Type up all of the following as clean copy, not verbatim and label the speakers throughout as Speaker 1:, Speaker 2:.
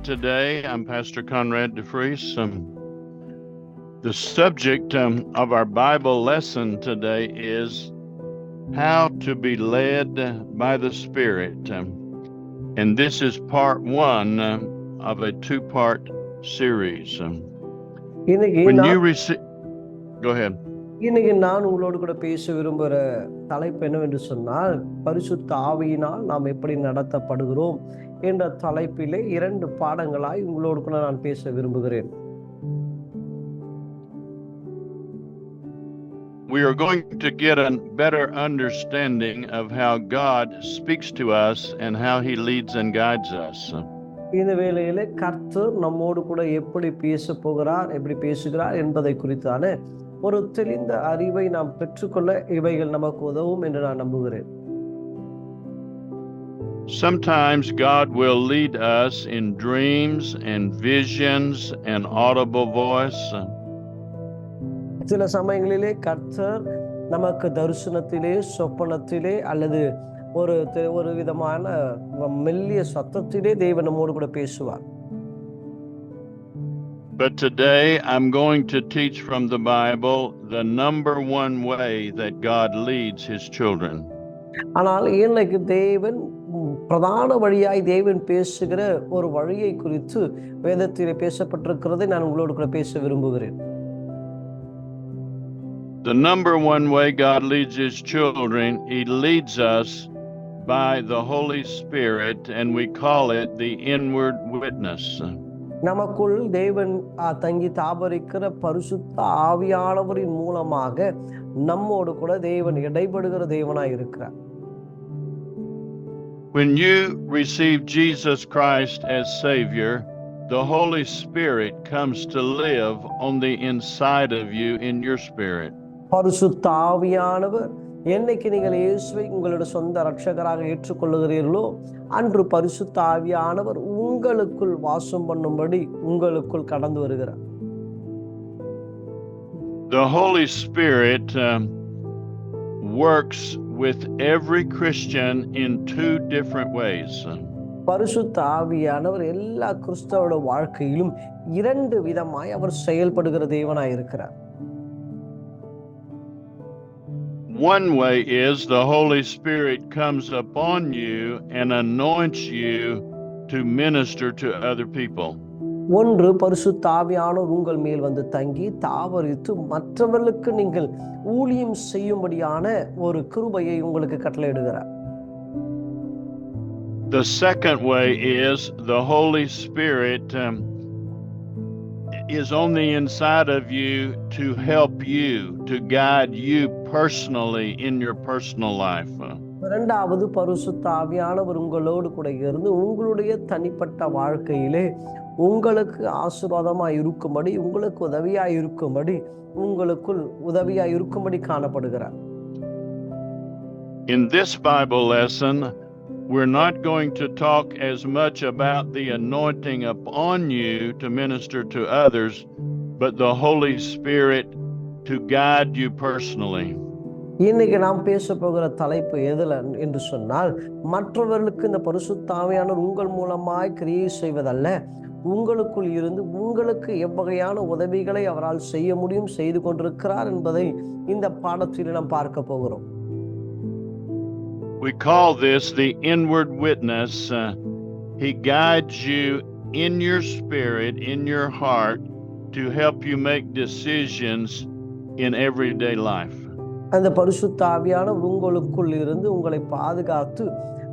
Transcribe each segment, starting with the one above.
Speaker 1: today. I'm Pastor Conrad DeFries. The subject of our Bible lesson today is how to be led by the Spirit. And this is part one of a two-part series.
Speaker 2: இன்னைக்கு
Speaker 1: When
Speaker 2: நான்
Speaker 1: you receive, go ahead.
Speaker 2: இன்னைக்கு நான் உங்களோடு கூட பேச விரும்புகிற தலைப்பு என்னவென்று சொன்னால், பரிசுத்த ஆவியினால் நாம் எப்படி நடத்தப்படுகிறோம் என்ற தலைப்பிலே 2 பாடங்களாய் உங்களோடு கூட நான் பேச விரும்புகிறேன்.
Speaker 1: We are going to get a better understanding of how God speaks to us and how He leads and guides us.
Speaker 2: இந்த வேளையிலே கர்த்தர் நம்மோடு கூட எப்படி பேசுகிறார் என்பதை குறித்தான ஒரு தெளிந்த அறிவை நாம் பெற்றுக்கொள்ள இவைகள் நமக்கு உதவும் என்று நான் நம்புகிறேன்.
Speaker 1: Sometimes God will lead us in dreams and visions and audible voice.
Speaker 2: சில சமயங்களிலே கர்த்தர் நமக்கு தரிசனத்திலே, சொப்பனத்திலே அல்லது ஒரு விதமான மெல்லிய சத்தத்திலே தேவன் நம்மோடு கூட பேசுவார்.
Speaker 1: But today I'm going to teach from the Bible the number one way that God leads His children.
Speaker 2: ஆனால் இன்னைக்கு தேவன் பிரதான வழியாய் தேவன் பேசுகிற ஒரு வழியை குறித்து வேதத்திலே பேசப்பட்டிருக்கிறதை நான் உங்களோடு கூட பேச விரும்புகிறேன்.
Speaker 1: The number one way God leads His children, He leads us by the Holy Spirit, and we call it the inward witness.
Speaker 2: நமக்குள் தேவன் தங்கி தாபரிக்கிற பரிசுத்த ஆவியானவரின் மூலமாக நம்மோடு கூட தேவன் இடைபடுகிற தேவனாய் இருக்கிறார்.
Speaker 1: When you receive Jesus Christ as Savior, the Holy Spirit comes to live on the inside of you in your spirit.
Speaker 2: பரிசுத்த ஆவியானவர் என்னைக்கு நீங்கள் இயேசுவை உங்களுடைய சொந்த இரட்சகராக ஏற்றுக்கொள்ளுகிறீர்களோ அன்று பரிசுத்த ஆவியானவர் உங்களுக்குள் வாசம் பண்ணும்படி உங்களுக்குள் கடந்து வருகிறார்.
Speaker 1: The Holy Spirit works with every Christian in 2 different ways.
Speaker 2: பரிசுத்த ஆவியானவர் எல்லா கிறிஸ்தவரோட வாழ்க்கையிலும் 2 விதமாய் அவர் செயல்படுகிற தேவனாய் இருக்கிறார்.
Speaker 1: One way is the Holy Spirit comes upon you and anoints you to minister to other people.
Speaker 2: ஒன்று பரிசுத்த ஆவியானவர் உங்கள் மேல் வந்து தங்கி தாவரித்து மற்றவர்களுக்கு நீங்கள் ஊழியம் செய்யும்படியான ஒரு கிருபையை உங்களுக்கு கட்டளையிடுகிறார்.
Speaker 1: The second way is the Holy Spirit is on the inside of you to help you, to guide you personally in your personal life.
Speaker 2: இரண்டாவது பரிசுத்த ஆவியானவர் உங்களோடு கூட இருந்து உங்களுடைய தனிப்பட்ட வாழ்க்கையிலே உங்களுக்கு ஆசீர்வாதமாய் இருக்கும்படி, உங்களுக்கு உதவியாய் இருக்கும்படி, உங்களுக்குள் உதவியாய் இருக்கும்படி காணப்படுகிறார்.
Speaker 1: In this Bible lesson, we're not going to talk as much about the anointing upon you to minister to others, but the Holy Spirit to guide you personally.
Speaker 2: இன்னைக்கு நாம் பேச போகிற தலைப்பு எதுல என்று சொன்னால், மற்றவர்களுக்கு இந்த பரிசுத்த ஆவியானவர் உங்கள் மூலமாய் கிரியை செய்வதல்ல, உங்களுக்குள் இருந்து உங்களுக்கு எவ்வகையான உதவிகளை அவரால் செய்ய முடியும், செய்து கொண்டிருக்கிறார் என்பதை இந்த பாடத்தில் நாம் பார்க்க போகிறோம்.
Speaker 1: We call this the inward witness. He guides you in your spirit, in your heart, to help you make decisions in everyday life.
Speaker 2: அந்த பரிசுத்த ஆவியானவர் உங்களுக்குள் இருந்து உங்களை பாதுகாத்து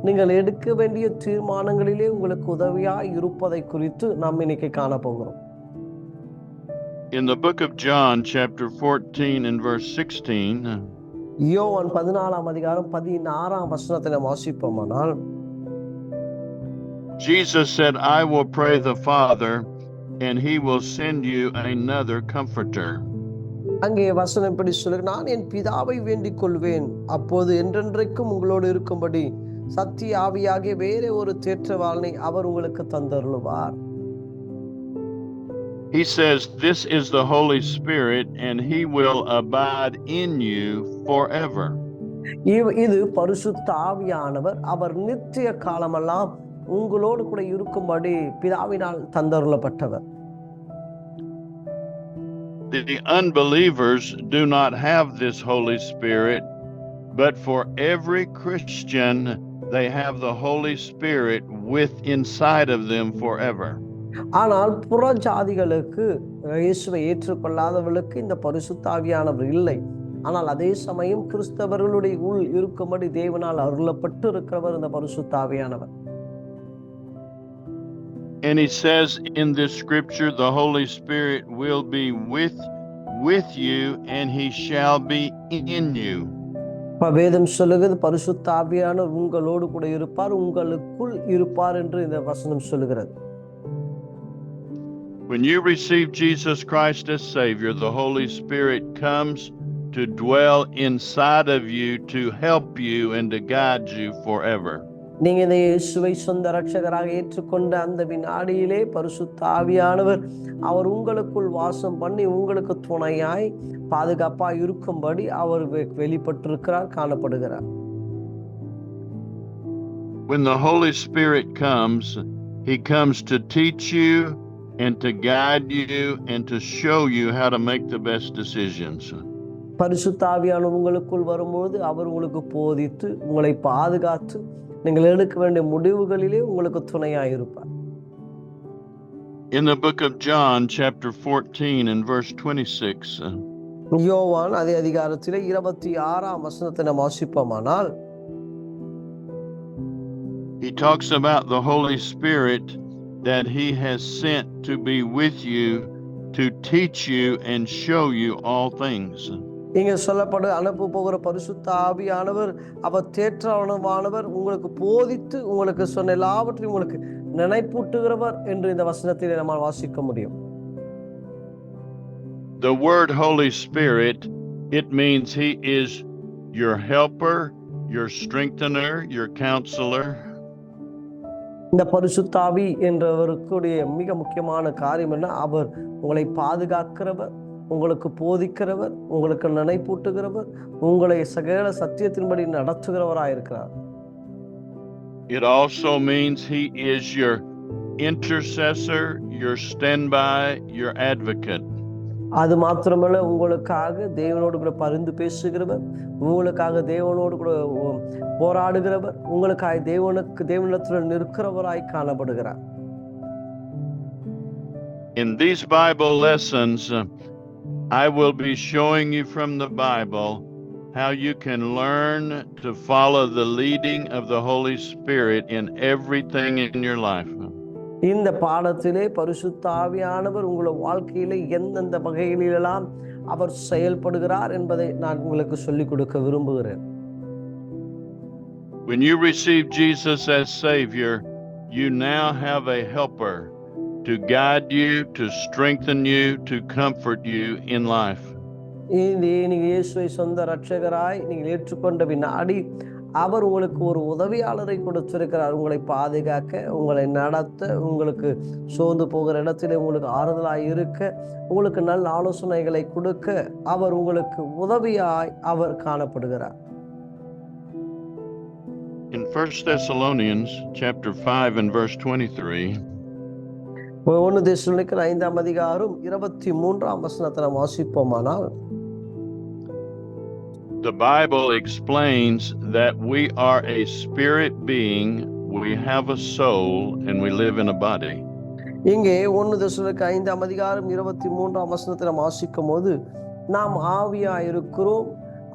Speaker 2: நீங்கள் எடுக்க வேண்டிய தீர்மானங்களிலே உங்களுக்கு உதவியாய் இருப்பதை குறித்து நாம் இன்னைக்கு காண போகிறோம்.
Speaker 1: In the book of John, chapter 14 and verse 16,
Speaker 2: யோவான் 14ஆம் அதிகாரம் 16ஆம் வசனத்தை வாசிப்போமானால்,
Speaker 1: Jesus said, I will pray the Father, and He will send you another comforter.
Speaker 2: அங்கே வசனம் இப்படி சொல்லு, நான் என் பிதாவை வேண்டிக் கொள்வேன், அப்போது என்றென்றைக்கும் உங்களோடு இருக்கும்படி சத்திய ஆவியாகிய வேற ஒரு தேற்றவாளனை அவர் உங்களுக்கு தந்தருளுவார்.
Speaker 1: He says this is the Holy Spirit and He will abide in you forever.
Speaker 2: இது பரிசுத்த ஆவியானவர், அவர் நித்திய காலமெல்லாம் உங்களோடு கூட இருக்கும்படி பிதாவினால் தந்தருளப்பட்டவர்.
Speaker 1: The unbelievers do not have this Holy Spirit, but for every Christian, they have the Holy Spirit with inside of them forever.
Speaker 2: ஆனால் புற ஜாதிகளுக்கு, இயேசுவை ஏற்றுக்கொள்ளாதவர்களுக்கு இந்த பரிசுத்த ஆவியானவர் இல்லை. ஆனால் அதே சமயம் கிறிஸ்தவர்களுடைய உள் இருக்கும்படி தேவனால் அருளப்பட்டு இருக்கிறவர் இந்த பரிசுத்த ஆவியானவர்.
Speaker 1: And he says in this scripture, the Holy Spirit will be with you, and he shall be in you.
Speaker 2: வேதம் சொல்லுகிறது பரிசுத்த ஆவியானவர் உங்களோடு கூட இருப்பார், உங்களுக்குள் இருப்பார் என்று இந்த வசனம் சொல்லுகிறது.
Speaker 1: When you receive Jesus Christ as Savior, the Holy Spirit comes to dwell inside of you to help you and to guide you forever.
Speaker 2: நீங்க இந்த இயேசுவை சொந்த இரட்சகராக ஏற்றுக்கொண்ட அந்த வினாடியிலே பரிசுத்த ஆவியானவர் அவர் உங்களுக்குள் வாசம் பண்ணி உங்களுக்கு துணையாய் பாதுகாப்பாய் இருக்கும்படி அவர் வெளிப்பட்டிருக்கிறார், காணப்படுகிறார்.
Speaker 1: When the Holy Spirit comes, he comes to teach you and to guide you and to show you how to make the best decisions.
Speaker 2: பரிசுத்த ஆவியானவர் உங்களுக்குள் வரும்போது அவர் உங்களுக்கு போதித்து உங்களை பாதுகாத்து நீங்கள் எடுக்க வேண்டிய முடிவுகளிலே உங்களுக்கு துணையாய் இருப்பார்.
Speaker 1: In the book of John, chapter 14 and verse 26.
Speaker 2: யோவான் அதே அதிகாரத்திலே 26ஆம் வசனத்தை நாம் வாசிப்போமானால்,
Speaker 1: he talks about the Holy Spirit that he has sent to be with you to teach you and show you all things.
Speaker 2: இங்க சொல்லப்படு அனுப்ப போகிற பரிசுத்த ஆவியானவர் அவர் தேற்றவானவர், உங்களுக்கு போதித்து உங்களுக்கு சொன்ன எல்லாவற்றையும் உங்களுக்கு நினைப்பூட்டுகிறவர் என்று இந்த வசனத்திலே நம்மால் வாசிக்க முடியும்.
Speaker 1: The word Holy Spirit, it means he is your helper, your strengthener, your counselor.
Speaker 2: இந்த பரிசுத்த ஆவி என்றவருக்குடைய மிக முக்கியமான காரியம் என்ன? அவர் உங்களை பாதுகாக்கிறவர், உங்களுக்கு போதிக்கிறவர், உங்களுக்கு நினைப்பூட்டுகிறவர், உங்களை சகல சத்தியத்தின்படி நடத்துகிறவராயிருக்கிறார்.
Speaker 1: It also means he is your intercessor, your standby, your advocate.
Speaker 2: அது மாத்திரமல்ல, உங்களுக்காக தேவனோடு கூட பரிந்து பேசுகிறவர், உங்களுக்காக தேவனோடு கூட போராடுகிறவர், உங்களுக்காக தேவனிடத்தில் நிற்கிறவராய் காணப்படுகிறார்.
Speaker 1: In these Bible lessons, I will be showing you from the Bible how you can learn to follow the leading of the Holy Spirit in everything in your life.
Speaker 2: இந்த பாடத்திலே பரிசுத்த ஆவியானவர் உங்கள் வாழ்க்கையிலே எந்தெந்த வகைகளிலெல்லாம் அவர் செயல்படுகிறார் என்பதை நான் உங்களுக்கு சொல்லிக் கொடுக்க விரும்புகிறேன்.
Speaker 1: When you receive Jesus as Savior, you now have a helper to guide you, to strengthen you, to comfort you in life.
Speaker 2: நீங்க இயேசுவை சொந்த இரட்சகராய் நீங்கள் ஏற்றுக்கொண்ட வினாடி அவர் உங்களுக்கு ஒரு உதவியாளரை கொடுத்திருக்கிறார், உங்களை பாதுகாக்க, உங்களை நடத்த, உங்களுக்கு சோர்ந்து போகிற இடத்திலே உங்களுக்கு ஆறுதலாய் இருக்க, உங்களுக்கு நல்ல ஆலோசனைகளை கொடுக்க அவர் உங்களுக்கு உதவியாய் அவர் காணப்படுகிறார்.
Speaker 1: In 1 Thessalonians chapter 5 and verse 23,
Speaker 2: 1 தெசலோனிக்கர் 5ஆம் அதிகாரம் 23ஆம் வசனத்தை நாம் வாசிப்போமானால்,
Speaker 1: the Bible explains that we are a spirit being, we have a soul, and we live in a body.
Speaker 2: இங்கே 1 தெசலோனிக்கர் 5ஆம் அதிகாரம் 23ஆம் வசனத்தை நாம் வாசிக்கும் போது, நாம் ஆவியா இருக்கிறோம்,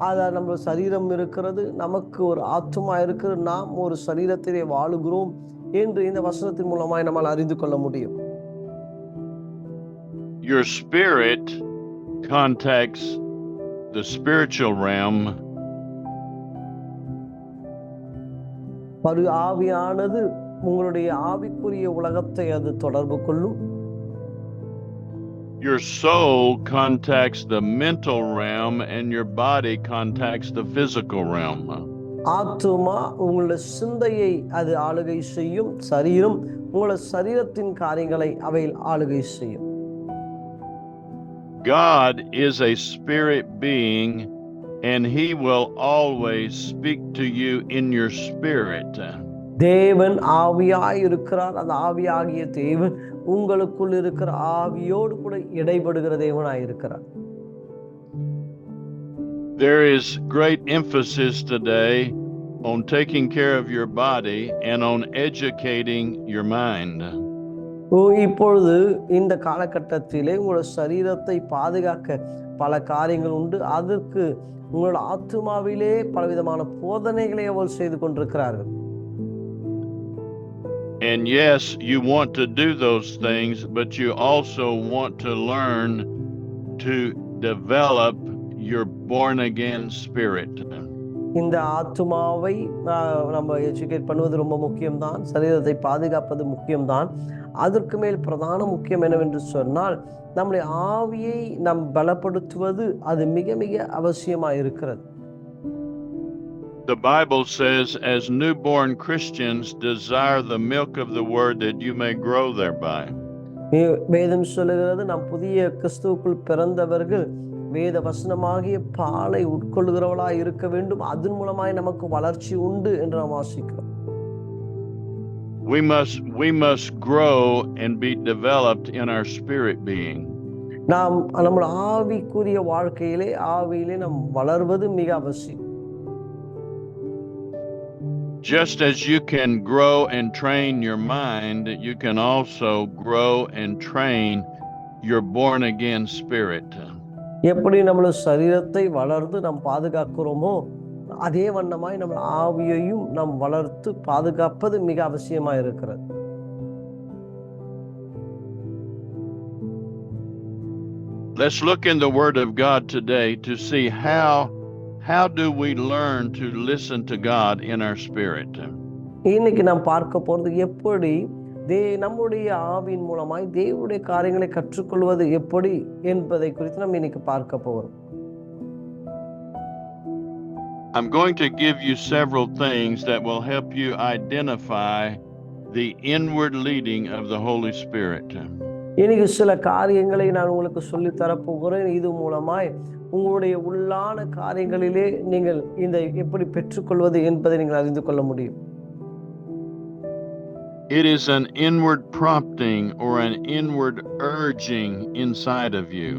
Speaker 2: அதான் நம்ம சரீரம் இருக்கிறது, நமக்கு ஒரு ஆத்துமா இருக்கிறது, நாம் ஒரு சரீரத்திலே வாழுகிறோம் என்று இந்த வசனத்தின் மூலமாய் நம்மால் அறிந்து கொள்ள முடியும்.
Speaker 1: Your spirit contacts the spiritual realm.
Speaker 2: ஆவியானது உங்களுடைய ஆவிக்குரிய உலகத்தை அது தொடர்பு கொள்ளும்.
Speaker 1: Your soul contacts the mental realm and your body contacts the physical realm.
Speaker 2: ஆத்துமா உங்களுடைய சிந்தையை அது ஆளுகை செய்யும், சரீரம் உங்களுடைய சரீரத்தின் காரியங்களை அவை ஆளுகை செய்யும்.
Speaker 1: God is a spirit being, and he will always speak to you in your spirit.
Speaker 2: தேவன் ஆவியாய் இருக்கிறார். அந்த ஆவியாகிய தேவன் உங்களுக்குள் இருக்கிற ஆவியோடு கூட இடைபடுகிற தேவனாய் இருக்கிறார்.
Speaker 1: There is great emphasis today on taking care of your body and on educating your mind.
Speaker 2: இப்பொழுது இந்த காலகட்டத்திலே உங்களோட சரீரத்தை பாதுகாக்க பல காரியங்கள் உண்டு. அதற்கு உங்களோட ஆத்துமாவிலே பலவிதமான போதனைகளை அவர்கள் செய்து கொண்டிருக்கிறார்கள்.
Speaker 1: And yes, you want to do those things, but you also want to learn to develop your born again spirit.
Speaker 2: இந்த ஆத்துமாவை நம்ம எஜுகேட் பண்ணுவது ரொம்ப முக்கியம்தான். சரீரத்தை பாதுகாப்பது முக்கியம்தான். அதற்கு மேல் பிரதான முக்கியம் என்னவென்று சொன்னால், நம்முடைய ஆவியை நாம் பலப்படுத்துவது அது மிக மிக அவசியமாக இருக்கிறது.
Speaker 1: The Bible says, as newborn Christians, desire the milk of the word that you may grow thereby.
Speaker 2: வேதம் சொல்லுகிறது, நாம் புதிய கிறிஸ்துவுக்குள் பிறந்தவர்கள் வேத வசனமாகிய பாலை உட்கொள்கிறவளாய் இருக்க வேண்டும், அதன் மூலமாய் நமக்கு வளர்ச்சி உண்டு என்று நாம் வாசிக்கிறோம்.
Speaker 1: We must grow and be developed in our spirit being.
Speaker 2: நாம் நம்முடைய ஆவிக்குரிய வாழ்க்கையிலே ஆவியிலே நாம் வளர்வது மிக அவசியம்.
Speaker 1: Just as you can grow and train your mind, you can also grow and train your born again spirit.
Speaker 2: எப்படி நம்மளோட சரீரத்தை வளர்ந்து நாம் பாதுகாக்கிறோமோ அதே வண்ணமாய் நம்ம ஆவியையும் நாம் வளர்த்து பாதுகாப்பது மிக அவசியமா இருக்கிறது.
Speaker 1: Let's look in the Word of God today to see how do we learn to listen to God in our spirit.
Speaker 2: இன்னைக்கு நாம் பார்க்க போறது எப்படி நம்முடைய ஆவியின் மூலமாய் தேவனுடைய காரியங்களை கற்றுக்கொள்வது எப்படி என்பதை குறித்து நாம் இன்னைக்கு பார்க்க போகிறோம்.
Speaker 1: I'm going to give you several things that will help you identify the inward leading of the Holy Spirit.
Speaker 2: இன்னைக்கு சில காரியங்களை நான் உங்களுக்கு சொல்லி தரப்போகிறேன். இது மூலமாய் உங்களுடைய உள்ளான காரியங்களிலே நீங்கள் இந்த எப்படி பெற்றுக்கொள்வது என்பதை நீங்கள் அறிந்து கொள்ள முடியும்.
Speaker 1: It is an inward prompting or an inward urging inside of you.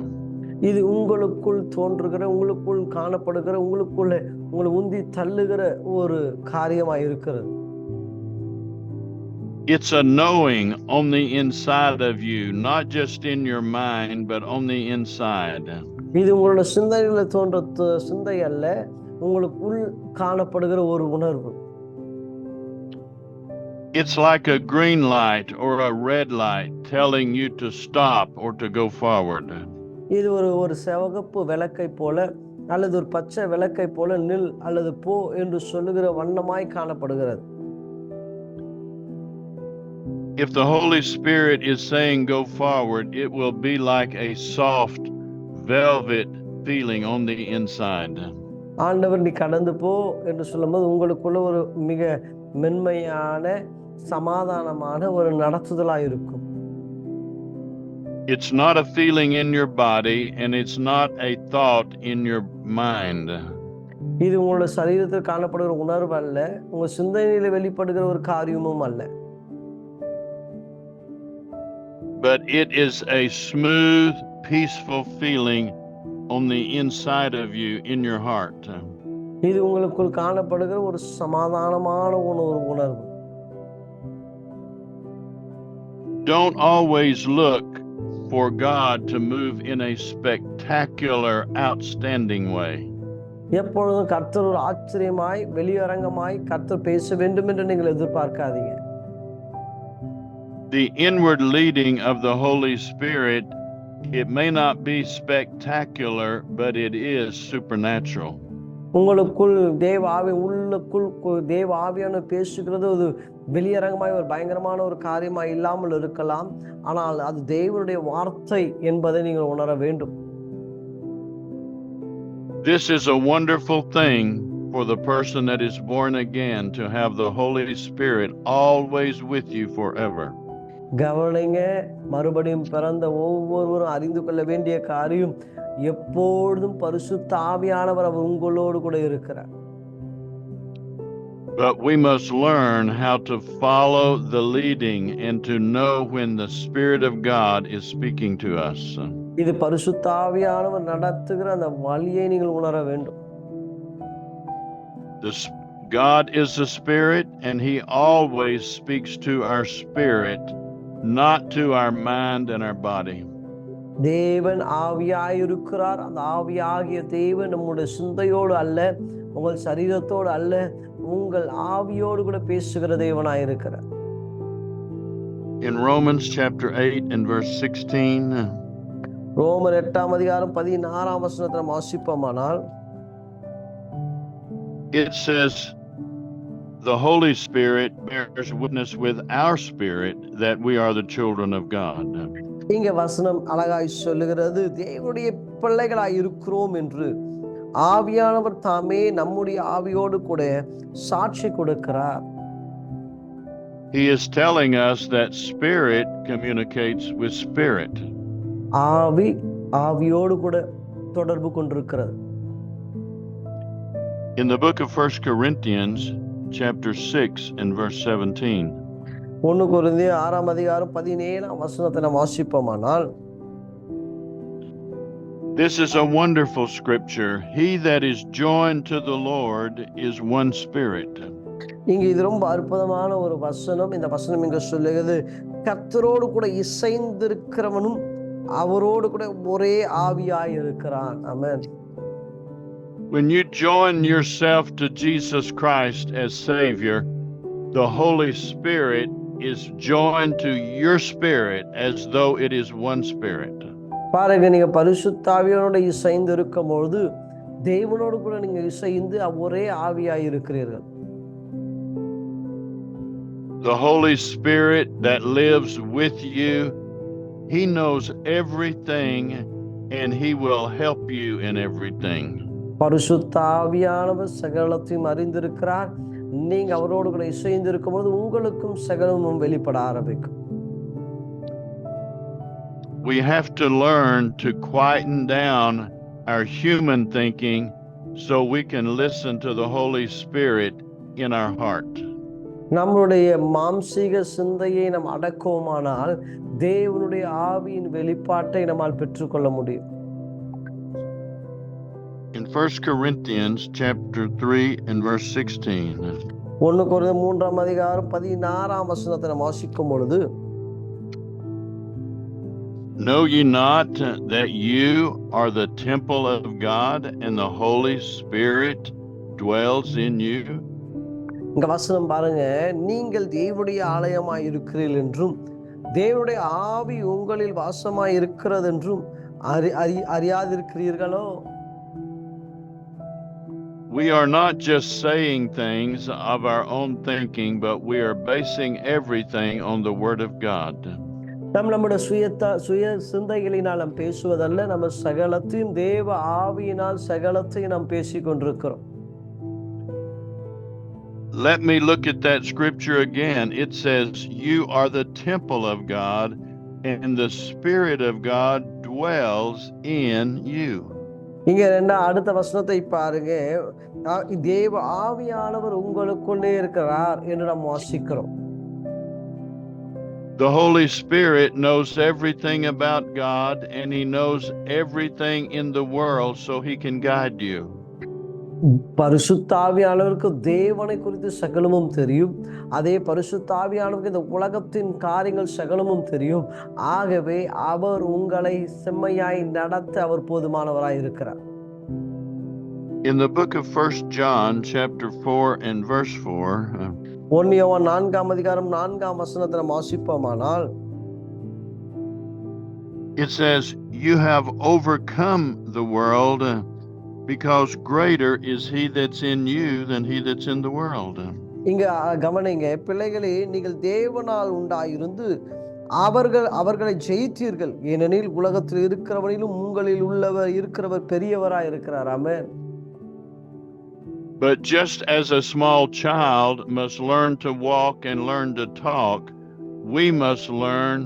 Speaker 2: இது உங்களுக்குள் தோன்றுகிற, உங்களுக்குள் காணப்படுகிற, உங்களுக்குள்ள உங்களை உந்தி தள்ளுகிற ஒரு காரியமாய் இருக்கிறது.
Speaker 1: It's a knowing on the inside of you, not just in your mind, but on the inside.
Speaker 2: இது உங்களோட சிந்தனையில தோன்ற சிந்தை அல்ல, உங்களுக்குள் காணப்படுகிற ஒரு உணர்வு.
Speaker 1: It's like a green light or a red light telling you to stop or to go forward.
Speaker 2: இது ஒரு சிவப்பு விளக்கை போல அல்லது ஒரு பச்சை விளக்கை போல நில் அல்லது போ என்று சொல்லுகிற வண்ணமாய் காணப்படுகிறது.
Speaker 1: If the Holy Spirit is saying go forward, it will be like a soft velvet feeling on the inside.
Speaker 2: ஆண்டவர் நீ கடந்து போ என்று சொல்லும்போது உங்களுக்குள்ள ஒரு மிக மென்மையான சமாதானமான ஒரு நடத்துதலாய் இருக்கும்.
Speaker 1: It's not a feeling in your body and it's not a thought in your mind.
Speaker 2: இது உங்களோட சரீரத்தில் காணப்படுகிற உணர்வு அல்ல, உங்க சிந்தனையில வெளிப்படுகிற ஒரு காரியமும் அல்ல.
Speaker 1: But it is a smooth, peaceful feeling on the inside of you in your heart.
Speaker 2: இது உங்களுக்குள் காணப்படுகிற ஒரு சமாதானமான ஒரு உணர்வு.
Speaker 1: Don't always look for God to move in a spectacular, outstanding way.
Speaker 2: எப்பொழுதும் கர்த்தர் ஒரு ஆச்சரியமாய் வெளியரங்கமாய் கர்த்தர் பேச வேண்டும் என்று நீங்கள் எதிர்பார்க்காதீங்க.
Speaker 1: The inward leading of the Holy Spirit, it may not be spectacular, but it is supernatural.
Speaker 2: உங்களுக்குள் தேவ ஆவி உள்ளுக்குள் தேவ ஆவியான பேசுகிறது ஒரு வெளியரங்கமாய் ஒரு பயங்கரமான ஒரு காரியமாய் இல்லாமல் இருக்கலாம், ஆனால் அது தேவனுடைய வார்த்தை என்பதை நீங்கள் உணர வேண்டும்.
Speaker 1: This is a wonderful thing for the person that is born again, to have the Holy Spirit always with you forever.
Speaker 2: கவனிங்க, மறுபடியும் பிறந்த ஒவ்வொருவரும் அறிந்து கொள்ள வேண்டிய காரியம், எப்பொழுதும் பரிசுத்த ஆவியானவர் அவர் உங்களோடு கூட இருக்கிறார்.
Speaker 1: But we must learn how to follow the leading and to know when the Spirit of God is speaking to us.
Speaker 2: இது பரிசுத்த ஆவியானவர் நடத்துகிற அந்த வழியை நீங்கள் உணர வேண்டும்.
Speaker 1: God is the Spirit, and He always speaks to our spirit, not to our mind and our body.
Speaker 2: தேவன் ஆவியாயிருக்கிறார். அந்த ஆவியாகிய தேவன் நம்முடைய சிந்தையோடு அல்ல, உங்கள் சரீரத்தோடு அல்ல, உங்கள் ஆவியோடு கூட பேசுகிற தேவனாயிருக்கிறார்.
Speaker 1: In Romans chapter 8 and verse 16,
Speaker 2: ரோமர் 8ஆம் அதிகாரம் 16ஆம் வசனத்தை வாசிப்போமானால்,
Speaker 1: it says, the Holy Spirit bears witness with our spirit that we are the children of God.
Speaker 2: இங்க வசனம் அழகாய் சொல்லுகிறது, தேவனுடைய பிள்ளைகளாய் இருக்கிறோம் என்று ஆவியானவர் தாமே நம்முடைய ஆவியோடு கூட சாட்சி கொடுக்கிறார்.
Speaker 1: He is telling us that spirit communicates with spirit.
Speaker 2: ஆவி ஆவியோடு கூட தொடர்பு கொண்டிருக்கிறது.
Speaker 1: In the book of 1 Corinthians chapter 6 and verse 17,
Speaker 2: 1 கொரிந்தியர் 6ஆம் அதிகாரம் 17ஆம் வசனத்தை நாம் வாசிப்போமானால்,
Speaker 1: this is a wonderful scripture. He that is joined to the Lord is one spirit.
Speaker 2: இங்க இது ரொம்ப அற்புதமான ஒரு வசனம். இந்த வசனம் இங்க சொல்லுகிறது, கர்த்தரோடு கூட இசைந்திருக்கிறவனும் அவரோடு கூட ஒரே ஆவியாய் இருக்கிறான். ஆமென்.
Speaker 1: When you join yourself to Jesus Christ as Savior, the Holy Spirit is joined to your spirit as though it is one spirit.
Speaker 2: பாருங்க, நீங்க பரிசுத்த ஆவியோடு இசைந்து இருக்கும் பொழுது தேவனோடு கூட நீங்க இசைந்து ஒரே ஆவியாய் இருக்கிறீர்கள்.
Speaker 1: The Holy Spirit that lives with you, He knows everything and He will help you in everything.
Speaker 2: பரிசுத்த ஆவியானவர் சகலத்தையும் அறிந்திருக்கிறார். நீங்க அவரோடு கூட இசைந்து இருக்கும் பொழுது உங்களுக்கும் சகலமும் வெளிப்பட ஆரம்பிக்கும்.
Speaker 1: We have to learn to quieten down our human thinking so we can listen to the Holy Spirit in our heart.
Speaker 2: நம்முடைய மாம்சீக சிந்தையை நாம் அடக்குவோமானால் தேவனுடைய ஆவியின் வெளிப்பாட்டை நம்மால் பெற்றுக்கொள்ள முடியும்.
Speaker 1: In 1 Corinthians chapter 3 and verse 16,
Speaker 2: 1 கொரிந்தியர் 3ஆம் அதிகாரம் 16ஆம் வசனத்தை நாம் வாசிக்கும் பொழுது,
Speaker 1: know ye not that you are the temple of God and the Holy Spirit dwells in you?
Speaker 2: இங்க வசனம் பாருங்க, நீங்கள் தேவனுடைய ஆலயமாய் இருக்கிறீர்கள் என்றும் தேவனுடைய ஆவி உங்களில் வாசமாய் இருக்கிறது என்றும் அறியாதிருக்கிறீர்களோ?
Speaker 1: We are not just saying things of our own thinking, but we are basing everything on the Word of God.
Speaker 2: நம்முடைய சுய சிந்தைகளினால் நாம் பேசுவதல்ல, நம்ம சகலத்தையும் தேவ ஆவியினால் சகலத்தையும் நாம் பேசிக் கொண்டிருக்கிறோம்.
Speaker 1: Let me look at that scripture again. It says, you are the temple of God, and the Spirit of God dwells in you.
Speaker 2: இங்க அடுத்த வசனத்தை பாருங்க, தேவ ஆவியானவர் உங்களுக்குள்ளே இருக்கிறார் என்று நாம் வாசிக்கிறோம்.
Speaker 1: The Holy Spirit knows everything about God, and He knows everything in the world, so He can guide you.
Speaker 2: பரிசுத்த ஆவியானவருக்கு தேவனை குறித்து சகலமும் தெரியும். அதே பரிசுத்த ஆவியானவருக்கு இந்த உலகத்தின் காரியங்கள் சகலமும் தெரியும். ஆகவே அவர் உங்களை செம்மையாய் நடத்த அவர் போதுமானவராய் இருக்கிறார்.
Speaker 1: In the book of 1 John chapter 4 and verse 4,
Speaker 2: 1 யோவான் 4ஆம் அதிகாரம் 4ஆம் வசனத்தை வாசிப்போமானால்,
Speaker 1: it says, you have overcome the world, because greater is he that's in you than he that's in the world.
Speaker 2: இங்க கவனிங்க பிள்ளைகளே, நீங்கள் தேவனால் உண்டாயிருந்து அவர்களை ஜெயித்தீர்கள், ஏனெனில் உலகத்தில் இருக்கிறவனிலும் உங்களில் இருக்கிறவர் பெரியவராய் இருக்கிறார். ஆமென்.
Speaker 1: But just as a small child must learn to walk and learn to talk, we must learn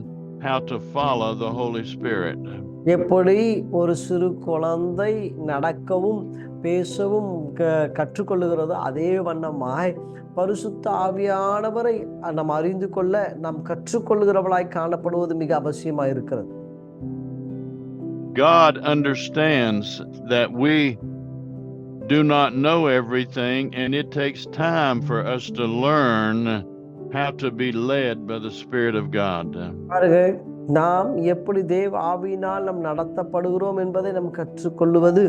Speaker 1: how to follow the Holy Spirit.
Speaker 2: எப்படி ஒரு சிறு குழந்தை நடக்கவும் பேசவும் கற்றுக்கொள்ளுகிறதோ அதே வண்ணமாய் பரிசுத்த ஆவியானவரை நாம் அறிந்து கொள்ள நாம் கற்றுக்கொள்ளுகிறவளாய் காணப்படுவது மிக அவசியமாய் இருக்கிறது.
Speaker 1: God understands that we do not know everything, and it takes time for us to learn how to be led by the Spirit of God.
Speaker 2: பாருங்க, நாம் எப்படி தேவ ஆவியினால் நாம் நடத்தப்படுகிறோம் என்பதை நாம் கற்றுக்கொள்வது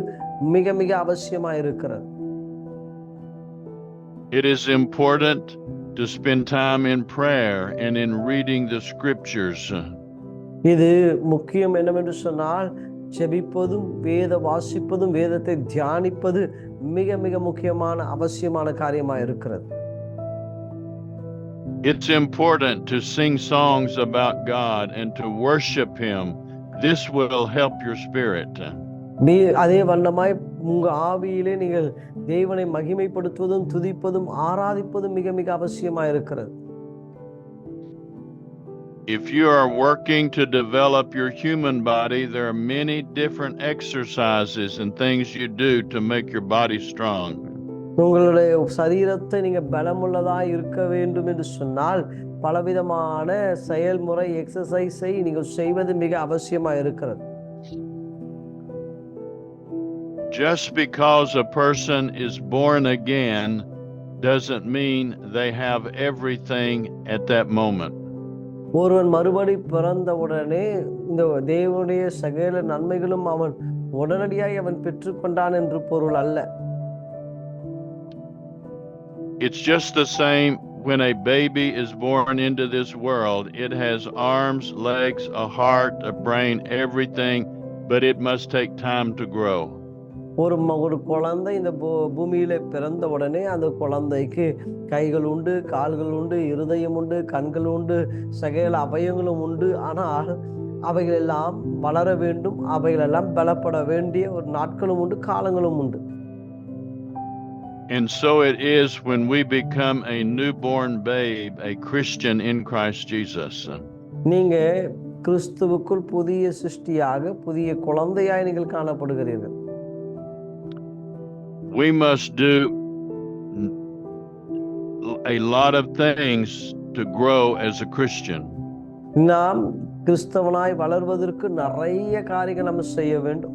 Speaker 2: மிக மிக அவசியமாய் இருக்கிறது.
Speaker 1: It is important to spend time in prayer and in reading the scriptures.
Speaker 2: இது முக்கியம் என்னவென்று சொன்னால் ஜெபிப்பதும் வேத வாசிப்பதும் வேதத்தை தியானிப்பது மிக மிக முக்கியமான அவசியமான காரியமாக இருக்கிறது.
Speaker 1: It's important to sing songs about God and to worship Him. This will help your spirit.
Speaker 2: அதே வண்ணமாய் உங்க ஆவியிலே நீங்கள் தேவனை மகிமைப்படுத்துவதும் துதிப்பதும் ஆராதிப்பதும் மிக மிக அவசியமாக இருக்கிறது.
Speaker 1: If you are working to develop your human body, there are many different exercises and things you do to make your body strong.
Speaker 2: உங்களுடைய சரீரத்தை நீங்க பலமுள்ளதா இருக்க வேண்டும் என்று சொன்னால் பலவிதமான செயல்முறை எக்ஸசைஸை நீங்கள் செய்வது மிக அவசியமா இருக்கிறது.
Speaker 1: Just because a person is born again doesn't mean they have everything at that moment.
Speaker 2: ஒருவன் மறுபடி பிறந்தவுடனே இந்த தேவனுடைய சகல நன்மைகளும் அவன் உடனடியாய் அவன் பெற்றுக்கொண்டான் என்று பொருள் அல்ல.
Speaker 1: It's just the same when a baby is born into this world. It has arms, legs, a heart, a brain, everything, but it must take time to grow.
Speaker 2: ஒரு குழந்தை இந்த பூமியில பிறந்த உடனே அந்த குழந்தைக்கு கைகள் உண்டு, கால்கள் உண்டு, இருதயம் உண்டு, கண்கள் உண்டு, சகல அவயங்களும் உண்டு. ஆனால் அவைகள் எல்லாம் வளர வேண்டும், அவைகள் எல்லாம் பலப்பட வேண்டிய ஒரு நாட்களும் உண்டு, காலங்களும் உண்டு.
Speaker 1: And so it is when we become a newborn babe, a Christian in Christ Jesus.
Speaker 2: நீங்க கிறிஸ்துவுக்குள் புதிய சிருஷ்டியாக புதிய குழந்தையாய் நீங்கள் காணப்படுகிறீர்கள்.
Speaker 1: We must do a lot of things to grow as a Christian.
Speaker 2: நாம் கிறிஸ்தவனாய் வளர்வதற்கு நிறைய காரியங்கள் நாம் செய்ய வேண்டும்.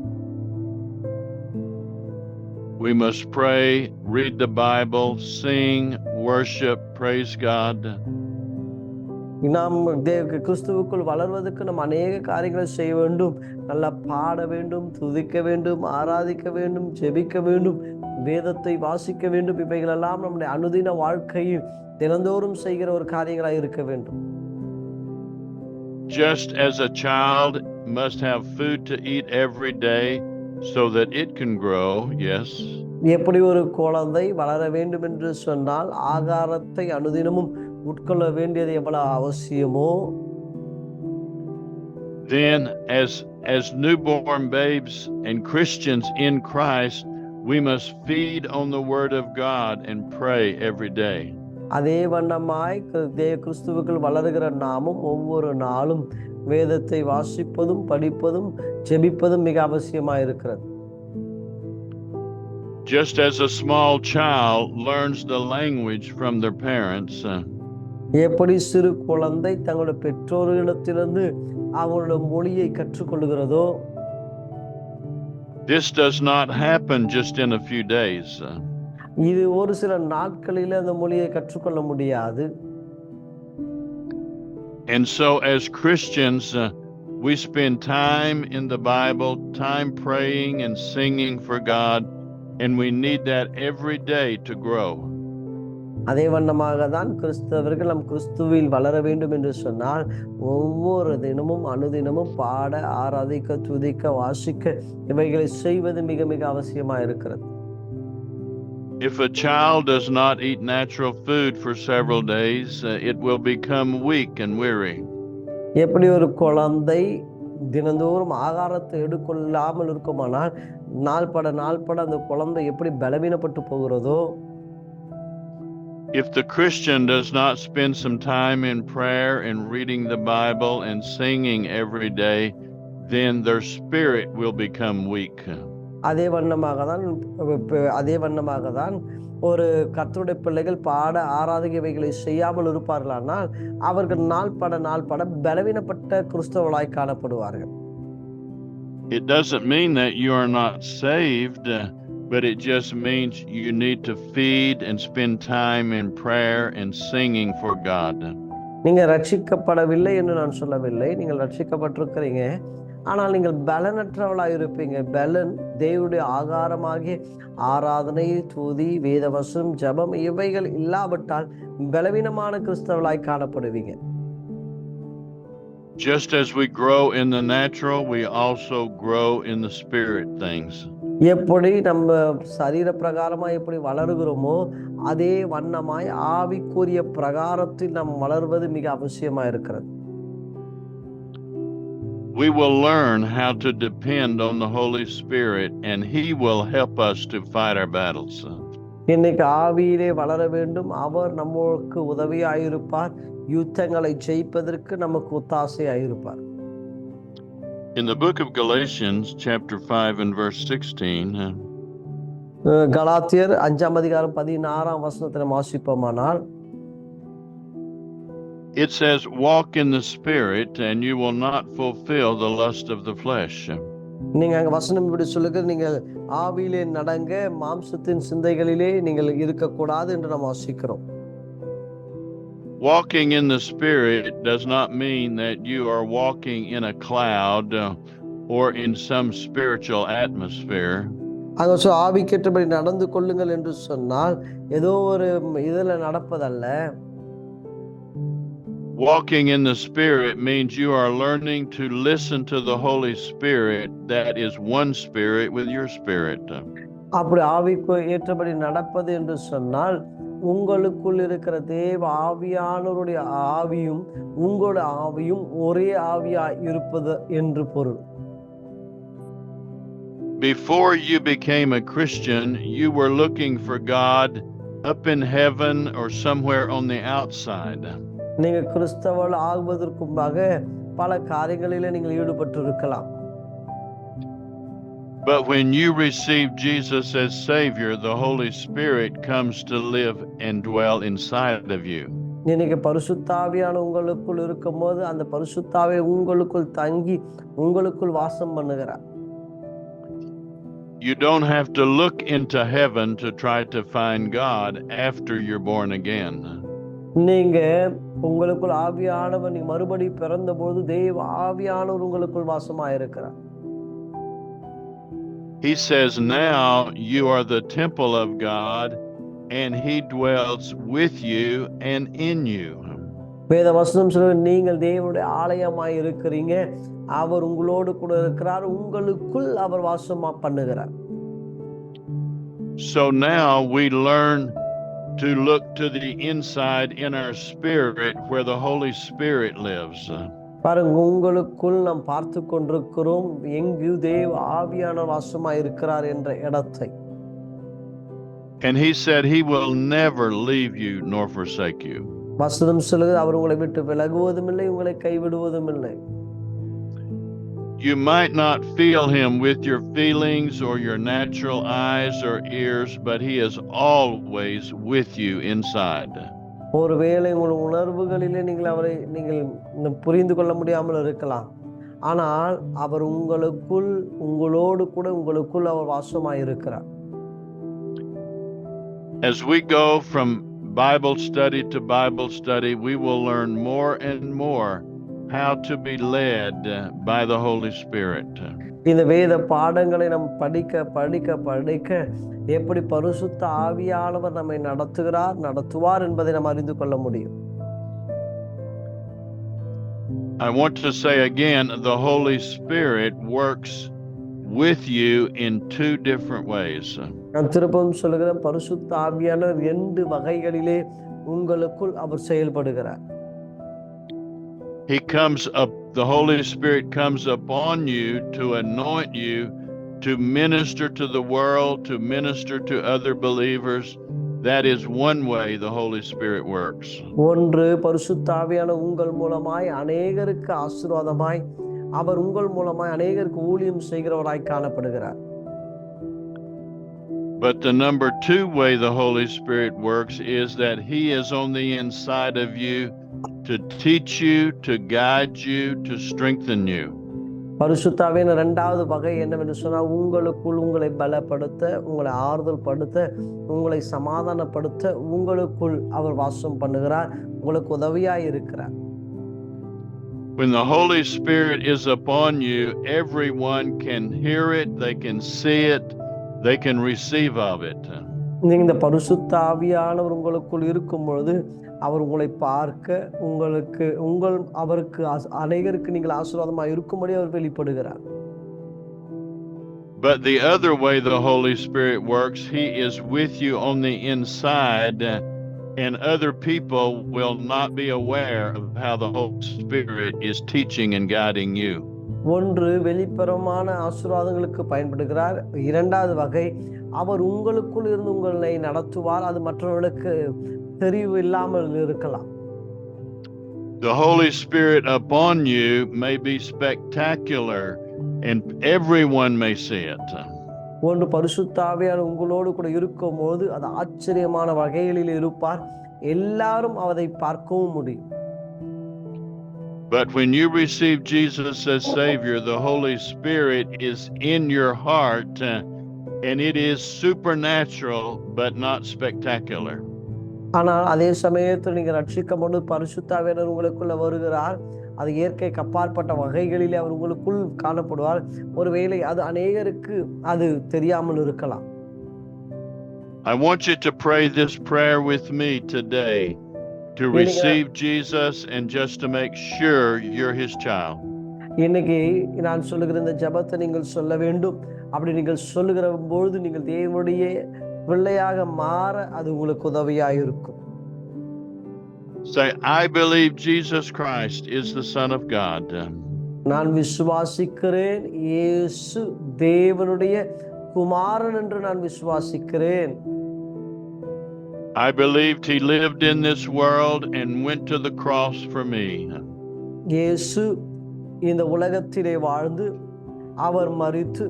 Speaker 1: We must pray, read the Bible, sing, worship, praise God.
Speaker 2: நாம் கிறிஸ்துவுக்குள் வளர்வதற்கு நாம் அநேக காரியங்களை செய்ய வேண்டும். நல்லா பாட வேண்டும், துதிக்க வேண்டும், ஆராதிக்க வேண்டும், ஜெபிக்க வேண்டும், வேதத்தை வாசிக்க வேண்டும். இவைகளெல்லாம் நம்முடைய அனுதின வாழ்க்கையில் தினந்தோறும் செய்கிற ஒரு காரியங்களாக இருக்க வேண்டும்.
Speaker 1: Just as a child must have food to eat every day so that it can grow, yes.
Speaker 2: எப்படி ஒரு குழந்தை வளர வேண்டும் என்று சொன்னால் ஆகாரத்தை அனுதினமும் உட்கொள்ள வேண்டியது எவ்வளவு அவசியமோ,
Speaker 1: then as newborn babes and Christians in Christ, we must feed on the word of God and pray every day.
Speaker 2: அதே வண்ணமாய் கிறிஸ்துவுக்குள் வளருகிற நாமும் ஒவ்வொரு நாளும் வேதத்தை வாசிப்பதும் படிப்பதும் ஜெபிப்பதும் மிக அவசியமாக இருக்கிறது.
Speaker 1: Just as a small child learns the language from their parents,
Speaker 2: எப்படி சிறு குழந்தை தங்களுடைய பெற்றோர்களிடத்திலிருந்து அவங்களுடைய மொழியை கற்றுக்கொள்கிறதோ,
Speaker 1: this does not happen just in a few days.
Speaker 2: இது ஒரு சில நாட்களில் அந்த மொழியை கற்றுக்கொள்ள முடியாது.
Speaker 1: And so as Christians, we spend time in the Bible, time praying and singing for God, and we need that every day to grow.
Speaker 2: அதே வண்ணமாக தான் கிறிஸ்தவர்கள் நம் கிறிஸ்துவில் வளர வேண்டும் என்று சொன்னால் ஒவ்வொரு தினமும் அனுதினமும் பாட, ஆராதிக்க, துதிக்க, வாசிக்க இவைகளை செய்வது மிக மிக அவசியமாக இருக்கிறது.
Speaker 1: If a child does not eat natural food for several days, it will become weak and weary.
Speaker 2: எப்படி ஒரு குழந்தை தினந்தோறும் ஆகாரத்தை எடுக்கொள்ளாமல் இருக்குமானால் நாள்பட அந்த குழந்தை எப்படி பலவீனப்பட்டு போகிறதோ,
Speaker 1: if the Christian does not spend some time in prayer and reading the Bible and singing every day, then their spirit will become weak.
Speaker 2: அதே வண்ணமாக தான் ஒரு கர்த்தருடைய பிள்ளைகள் பாட ஆராதனைகளை செய்யாமல் இருப்பார்களானால் அவர்கள் நாள் பட பலவீனப்பட்ட கிறிஸ்தவர்களாய் காணப்படுவார்கள்.
Speaker 1: It doesn't mean that you are not saved, but it just means you need to feed and spend time in prayer and singing for God.
Speaker 2: நீங்க ரட்சிக்கப்படவில்லை என்று நான் சொல்லவில்லை. நீங்கள் ரட்சிக்கப்பட்டிருக்கிறீங்க. ஆனால் நீங்கள் பலனற்றவளாய் இருப்பீங்க. பலன் தேவனுடைய ஆகாரமாகிய ஆராதனை, துதி, வேதவசனம், ஜெபம் இவைகள் இல்லாவிட்டால் பலவீனமான கிறிஸ்தவர்களாய் காணப்படுவீங்க.
Speaker 1: Just as we grow in the natural, we also grow in the spirit things.
Speaker 2: எப்படி நம்ம சரீர பிரகாரமாய் எப்படி வளருகிறோமோ அதே வண்ணமாய் ஆவிக்குரிய பிரகாரத்தில் நாம் வளர்வது மிக அவசியமா இருக்கிறது.
Speaker 1: We will learn how to depend on the Holy Spirit, and He will help us to fight our battles.
Speaker 2: இன்னைக்கு ஆவியிலே வளர வேண்டும். அவர் நமக்கு உதவியாயிருப்பார். யுத்தங்களை ஜெயிப்பதற்கு நமக்கு ஒத்தாசையாயிருப்பார்.
Speaker 1: In the book of Galatians, chapter 5 and verse 16,
Speaker 2: கலாத்தியர் 5ஆம் அதிகாரம் 16ஆம் வசனத்தை வாசிப்போமானால்,
Speaker 1: it says, "Walk in the Spirit, and you will not fulfill the lust of the flesh."
Speaker 2: நீங்க அங்க வசனம் இப்படி சொல்லுங்க, நீங்கள் ஆவியிலே நடங்க, மாம்சத்தின் சிந்தைகளிலே நீங்கள் இருக்கக்கூடாது என்று நாம் வாசிக்கிறோம்.
Speaker 1: Walking in the Spirit does not mean that you are walking in a cloud or in some spiritual atmosphere.
Speaker 2: அங்க ஆவிக்கேற்றபடி நடந்து கொள்ளுங்கள் என்று சொன்னால் ஏதோ ஒரு இதுல நடப்பதல்ல.
Speaker 1: Walking in the Spirit means you are learning to listen to the Holy Spirit that is one spirit with your spirit.
Speaker 2: அப்படி ஆவிக்கு ஏற்றபடி நடப்பது என்று சொன்னால் உங்களுக்குள் இருக்கிற தேவ ஆவியானவருடைய ஆவியும் உங்களுடைய ஆவியும் ஒரே ஆவியாய் இருப்பது என்று பொருள்.
Speaker 1: Before you became a Christian, you were looking for God up in heaven or somewhere on the outside.
Speaker 2: நீங்க கிறிஸ்தவர்கள் ஆகுவதற்கு முன்பாக பல காரியங்களிலே நீங்கள் ஈடுபட்டு இருக்கலாம்.
Speaker 1: But when you receive Jesus as Savior, the Holy Spirit comes to live and dwell inside of you.
Speaker 2: நீங்க பரிசுத்த ஆவியான உங்களுக்குள் இருக்கும்போது அந்த பரிசுத்த ஆவி உங்களுக்குள் தங்கி உங்களுக்குள் வாசம் பண்ணுகிறார்.
Speaker 1: You don't have to look into heaven to try to find God after you're born again.
Speaker 2: நீங்க உங்களுக்குள் ஆவியானவர் நீங்க மறுபடி பிறந்தபோது தேவ ஆவியானவர் உங்களுக்குள் வாசமாயிருக்கிறார்.
Speaker 1: He says, now you are the temple of God, and He dwells with you and in you.
Speaker 2: வேத வசனம் சொல்லுது, நீங்கள் தேவனுடைய ஆலயமாய் இருக்கிறீங்க, அவர் உங்களோடு கூட இருக்கிறார், உங்களுக்குள் அவர் வாசம் பண்ணுகிறார்.
Speaker 1: So now we learn to look to the inside in our spirit where the Holy Spirit lives.
Speaker 2: பாருங்க, உங்களுக்குள் நாம் பார்த்து கொண்டிருக்கிறோம் எங்கு தேவ ஆவியானவர் வாசமாய் இருக்கிறார் என்ற இடத்தை.
Speaker 1: And He said He will never leave you nor forsake you.
Speaker 2: வசனம் சொல்லுது, அவர் உங்களை விட்டு விலகுவதும் இல்லை, உங்களை கைவிடுவதும் இல்லை.
Speaker 1: You might not feel Him with your feelings or your natural eyes or ears, but He is always with you inside.
Speaker 2: ஒருவேளை உங்கள் உணர்வுகளிலே நீங்கள் அவரை நீங்கள் புரிந்து கொள்ள முடியாமல் இருக்கலாம். ஆனால் அவர் உங்களுக்குள் உங்களோடு கூட உங்களுக்குள் அவர் வாசமாய் இருக்கிறார்.
Speaker 1: As we go from Bible study to Bible study, we will learn more and more how to be led by the Holy Spirit.
Speaker 2: இந்த வேத பாடங்களை நாம் படிக்க படிக்க படிக்க எப்படி பரிசுத்த ஆவியானவர் நம்மை நடத்துவார் என்பதை நாம் அறிந்து கொள்ள முடியும்.
Speaker 1: I want to say again, the Holy Spirit works with you in two different ways.
Speaker 2: நான் திரும்பவும் சொல்லுகிறேன், பரிசுத்த ஆவியானவர் இரண்டு வகைகளிலே உங்களுக்குள் அவர் செயல்படுகிறார்.
Speaker 1: He comes up, the Holy Spirit comes upon you to anoint you to minister to the world, to minister to other believers. That is one way the Holy Spirit works.
Speaker 2: ஒன்று, பரிசுத்த ஆவியானவர் உங்கள் மூலமாய் அநேகருக்கு ஆசீர்வாதமாய் அவர் உங்கள் மூலமாய் அநேகருக்கு ஊழியம் செய்கிறவராய் காணப்படுகிறார்.
Speaker 1: But the number 2 way the Holy Spirit works is that He is on the inside of you to teach you, to guide you, to strengthen you.
Speaker 2: பரிசுத்தாவின் இரண்டாவது வகை என்னவென்று சொன்னால், உங்களுக்குள் உங்களை பலப்படுத்த, உங்களை ஆறுதல் படுத்த, உங்களை சமாதானப்படுத்த உங்களுக்குள் அவர் வாசம் பண்ணுகிறார், உங்களுக்கு உதவியாய் இருக்கிறார்.
Speaker 1: When the Holy Spirit is upon you, everyone can hear it, they can see it, they can receive of it.
Speaker 2: நீங்க இந்த பரிசுத்த ஆவியானவர் உங்களுக்குள் இருக்கும் பொழுது அவர் உங்களை பார்க்க, உங்களுக்கு அவருக்கு அநேகருக்கு நீங்கள் ஆசீர்வாதமாக இருக்கும்படி அவர் வெளிப்படுகிறார்.
Speaker 1: But the other way the Holy Spirit works, He is with you on the inside, and other people will not be aware of how the Holy Spirit is teaching and guiding you.
Speaker 2: ஒன்று வெளிப்புறமான ஆசீர்வாதங்களுக்கு பயன்படுகிறார். இரண்டாவது வகை, அவர் உங்களுக்குள் இருந்து உங்களை நடத்துவார், அது மற்றவர்களுக்கு தெரிவு இல்லாமல் இருக்கலாம்.
Speaker 1: The Holy Spirit upon you may be spectacular and everyone may see it.
Speaker 2: ஒன்று பரிசுத்த ஆவியானவர் உங்களோடு கூட இருக்கும்போது அது ஆச்சரியமான வகைகளில் இருப்பார், எல்லாரும் அதை பார்க்கவும் முடியும்.
Speaker 1: But when you receive Jesus as Savior, the Holy Spirit is in your heart and it is supernatural but not spectacular.
Speaker 2: ஆனால் அதே சமயத்தில் நீங்கள் ரட்சிக்கப்பட்டு பரிசுத்த ஆவியானவர் உங்களுக்குள்ள வருகிறார், அது இயற்கைக்கு அப்பாற்பட்ட வகைகளிலே அவர் உங்களுக்குள் காணப்படுவார். ஒருவேளை அது அநேகருக்கு அது தெரியாமல் இருக்கலாம்.
Speaker 1: I want you to pray this prayer with me today to receive Jesus and just to make sure you're His child.
Speaker 2: இன்னைக்கு நான் சொல்லுகிற இந்த ஜெபத்தை நீங்கள் சொல்ல வேண்டும். அப்படி நீங்கள் சொல்லுகிற பொழுது நீங்கள் தேவனுடைய பிள்ளையாக மாற அது உங்களுக்கு உதவியாக இருக்கும்.
Speaker 1: Say, I believe Jesus Christ is the Son of God.
Speaker 2: நான் விசுவாசிக்கிறேன் இயேசு தேவனுடைய குமாரன் என்று நான் விசுவாசிக்கிறேன்.
Speaker 1: I believed He lived in this world and went to the cross for me.
Speaker 2: இயேசு இந்த உலகத்திலே வாழ்ந்து அவர் மரித்து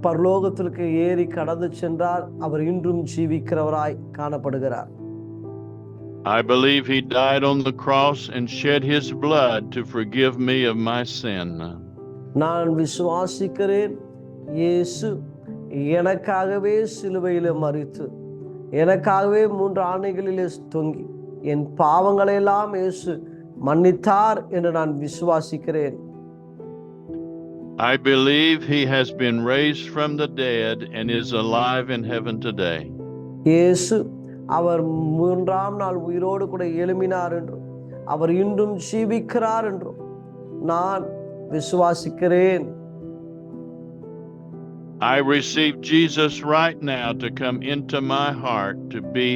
Speaker 2: பரலோகத்திற்கு ஏறி கடந்து சென்றார், அவர் இன்றும் ஜீவிக்கிறவராய் காணப்படுகிறார்.
Speaker 1: I believe He died on the cross and shed His blood to forgive me of my sin.
Speaker 2: நான் விசுவாசிக்கிறேன் இயேசு எனக்காகவே சிலுவையிலே மரித்து, எனக்காகவே 3 ஆணைகளிலே தொங்கி என் பாவங்களை எல்லாம் இயேசு மன்னித்தார் என்று நான் விசுவாசிக்கிறேன்.
Speaker 1: I believe He has been raised from the dead and is alive in heaven today.
Speaker 2: இயேசு அவர் 3ஆம் நாள் உயிரோடு கூட எழும்பினார் என்றும் அவர் இன்றும் ஜீவிக்கிறார் என்றும் நான் விசுவாசிக்கிறேன்.
Speaker 1: I receive Jesus right now to come into my heart to be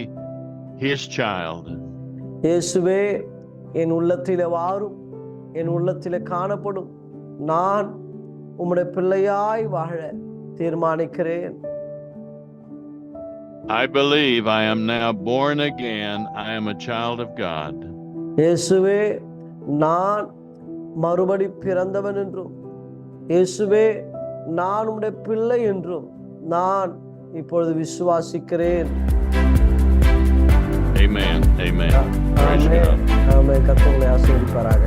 Speaker 1: His child.
Speaker 2: இயேசுவே என் உள்ளத்திலே வாரும், என் உள்ளத்திலே காணப்படும், நான் உம்முடைய பிள்ளையாய் வாழ தீர்மானிக்கிறேன்.
Speaker 1: I believe I am now born again. I am a child of God.
Speaker 2: இயேசுவே நான் மறுபடி பிறந்தவன் என்றும், இயேசுவே நான் உம்முடைய பிள்ளை என்றும் நான் இப்பொழுது விசுவாசிக்கிறேன்.
Speaker 1: Amen. Amen. Praise God.
Speaker 2: ஆமென். கர்த்தர் உங்களை ஆசீர்வதிப்பாராக.